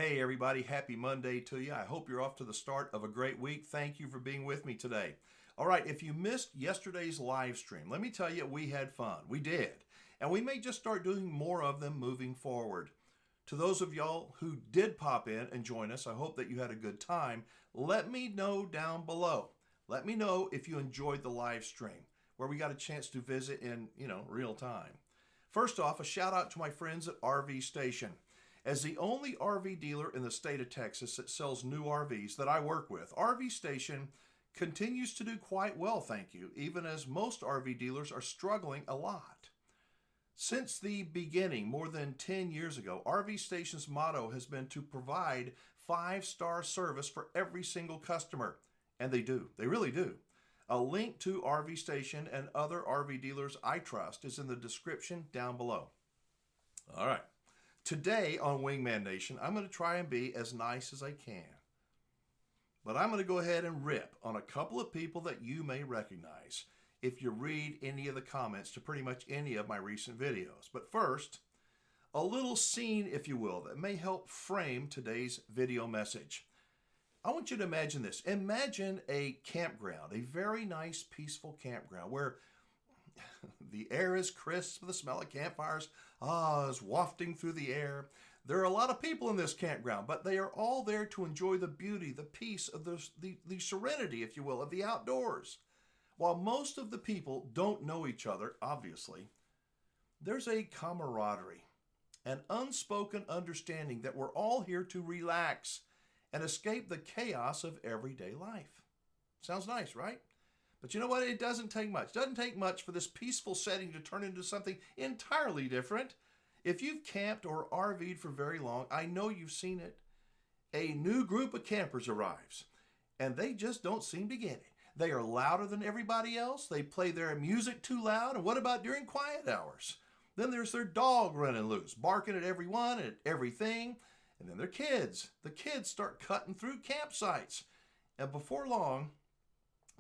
Hey everybody, happy Monday to you. I hope you're off to the start of a great week. Thank you for being with me today. All right, if you missed yesterday's live stream, let me tell you, we had fun. We did. And we may just start doing more of them moving forward. To those of y'all who did pop in and join us, I hope that you had a good time. Let me know down below. Let me know if you enjoyed the live stream where we got a chance to visit in, real time. First off, a shout out to my friends at RV Station. As the only RV dealer in the state of Texas that sells new RVs that I work with, RV Station continues to do quite well, thank you, even as most RV dealers are struggling a lot. Since the beginning, more than 10 years ago, RV Station's motto has been to provide 5-star service for every single customer. And they do. They really do. A link to RV Station and other RV dealers I trust is in the description down below. All right. Today on Wingman Nation, I'm going to try and be as nice as I can. But I'm going to go ahead and rip on a couple of people that you may recognize if you read any of the comments to pretty much any of my recent videos. But first, a little scene, if you will, that may help frame today's video message. I want you to imagine this. Imagine a campground, a very nice, peaceful campground where the air is crisp, the smell of campfires is wafting through the air. There are a lot of people in this campground, but they are all there to enjoy the beauty, the peace of the serenity, if you will, of the outdoors. While most of the people don't know each other, obviously, there's a camaraderie, an unspoken understanding that we're all here to relax and escape the chaos of everyday life. Sounds nice, right? But you know what? It doesn't take much. It doesn't take much for this peaceful setting to turn into something entirely different. If you've camped or RV'd for very long, I know you've seen it. A new group of campers arrives, and they just don't seem to get it. They are louder than everybody else. They play their music too loud. And what about during quiet hours? Then there's their dog running loose, barking at everyone and at everything. And then their kids. The kids start cutting through campsites. And before long,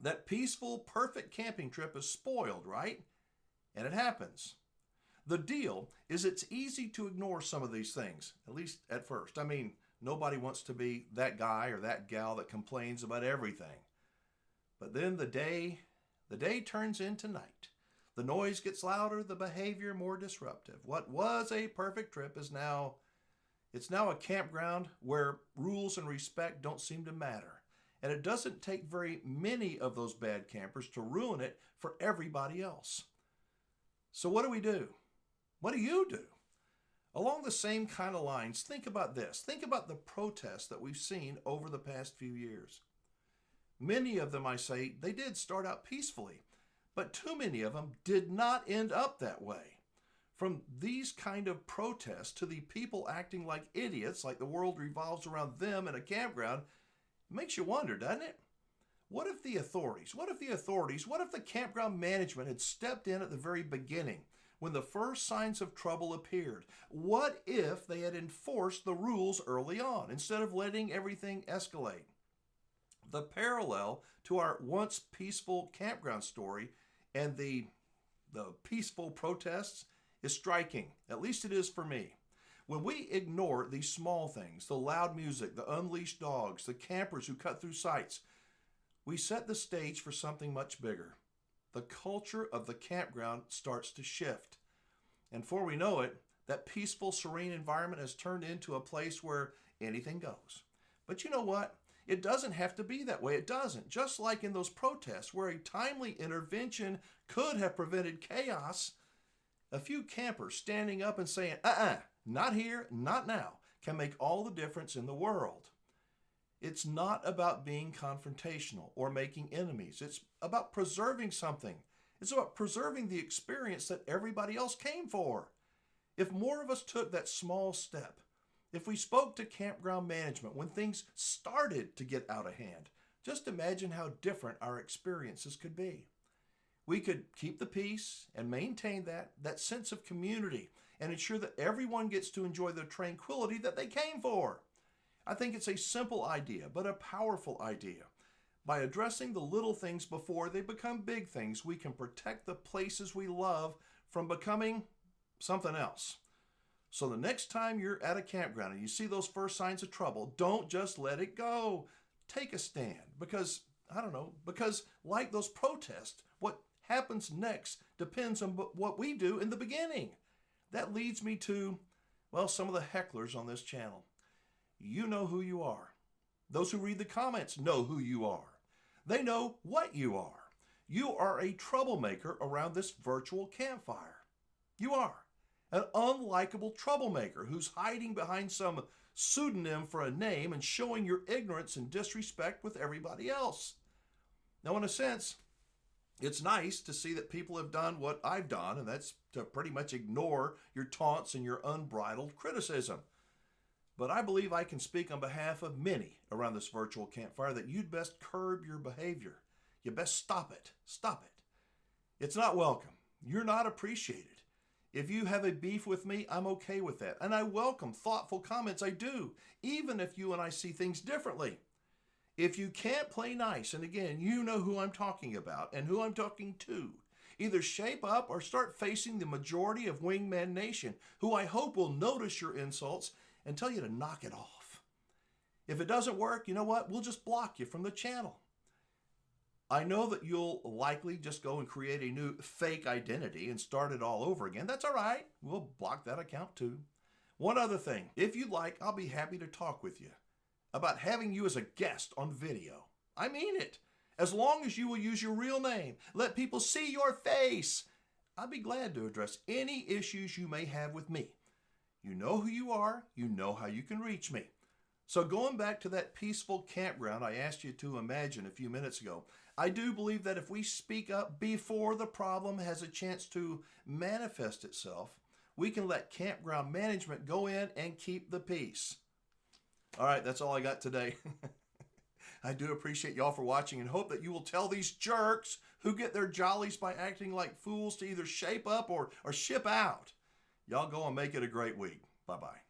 that peaceful, perfect camping trip is spoiled, right? And it happens. The deal is it's easy to ignore some of these things, at least at first. I mean, nobody wants to be that guy or that gal that complains about everything. But then the day turns into night. The noise gets louder, the behavior more disruptive. What was a perfect trip is now a campground where rules and respect don't seem to matter. And it doesn't take very many of those bad campers to ruin it for everybody else. So what do we do? What do you do? Along the same kind of lines, think about this. Think about the protests that we've seen over the past few years. Many of them, I say, they did start out peacefully, but too many of them did not end up that way. From these kind of protests to the people acting like idiots, like the world revolves around them in a campground, it makes you wonder, doesn't it? What if the campground management had stepped in at the very beginning when the first signs of trouble appeared? What if they had enforced the rules early on instead of letting everything escalate? The parallel to our once peaceful campground story and the peaceful protests is striking. At least it is for me. When we ignore these small things, the loud music, the unleashed dogs, the campers who cut through sites, we set the stage for something much bigger. The culture of the campground starts to shift. And before we know it, that peaceful, serene environment has turned into a place where anything goes. But you know what? It doesn't have to be that way. It doesn't. Just like in those protests where a timely intervention could have prevented chaos, a few campers standing up and saying, not here, not now, can make all the difference in the world. It's not about being confrontational or making enemies. It's about preserving something. It's about preserving the experience that everybody else came for. If more of us took that small step, if we spoke to campground management when things started to get out of hand, just imagine how different our experiences could be. We could keep the peace and maintain that sense of community and ensure that everyone gets to enjoy the tranquility that they came for. I think it's a simple idea, but a powerful idea. By addressing the little things before they become big things, we can protect the places we love from becoming something else. So the next time you're at a campground and you see those first signs of trouble, don't just let it go. Take a stand because, I don't know, because like those protests, what happens next depends on what we do in the beginning. That leads me to, well, some of the hecklers on this channel. You know who you are. Those who read the comments know who you are. They know what you are. You are a troublemaker around this virtual campfire. You are an unlikable troublemaker who's hiding behind some pseudonym for a name and showing your ignorance and disrespect with everybody else. Now, in a sense, it's nice to see that people have done what I've done, and that's to pretty much ignore your taunts and your unbridled criticism. But I believe I can speak on behalf of many around this virtual campfire that you'd best curb your behavior. You best stop it. Stop it. It's not welcome. You're not appreciated. If you have a beef with me, I'm okay with that. And I welcome thoughtful comments. I do, even if you and I see things differently. If you can't play nice, and again, you know who I'm talking about and who I'm talking to, either shape up or start facing the majority of Wingman Nation, who I hope will notice your insults and tell you to knock it off. If it doesn't work, you know what? We'll just block you from the channel. I know that you'll likely just go and create a new fake identity and start it all over again. That's all right. We'll block that account too. One other thing, if you'd like, I'll be happy to talk with you about having you as a guest on video. I mean it. As long as you will use your real name, let people see your face. I'd be glad to address any issues you may have with me. You know who you are. You know how you can reach me. So going back to that peaceful campground I asked you to imagine a few minutes ago, I do believe that if we speak up before the problem has a chance to manifest itself, we can let campground management go in and keep the peace. All right, that's all I got today. I do appreciate y'all for watching and hope that you will tell these jerks who get their jollies by acting like fools to either shape up or ship out. Y'all go and make it a great week. Bye-bye.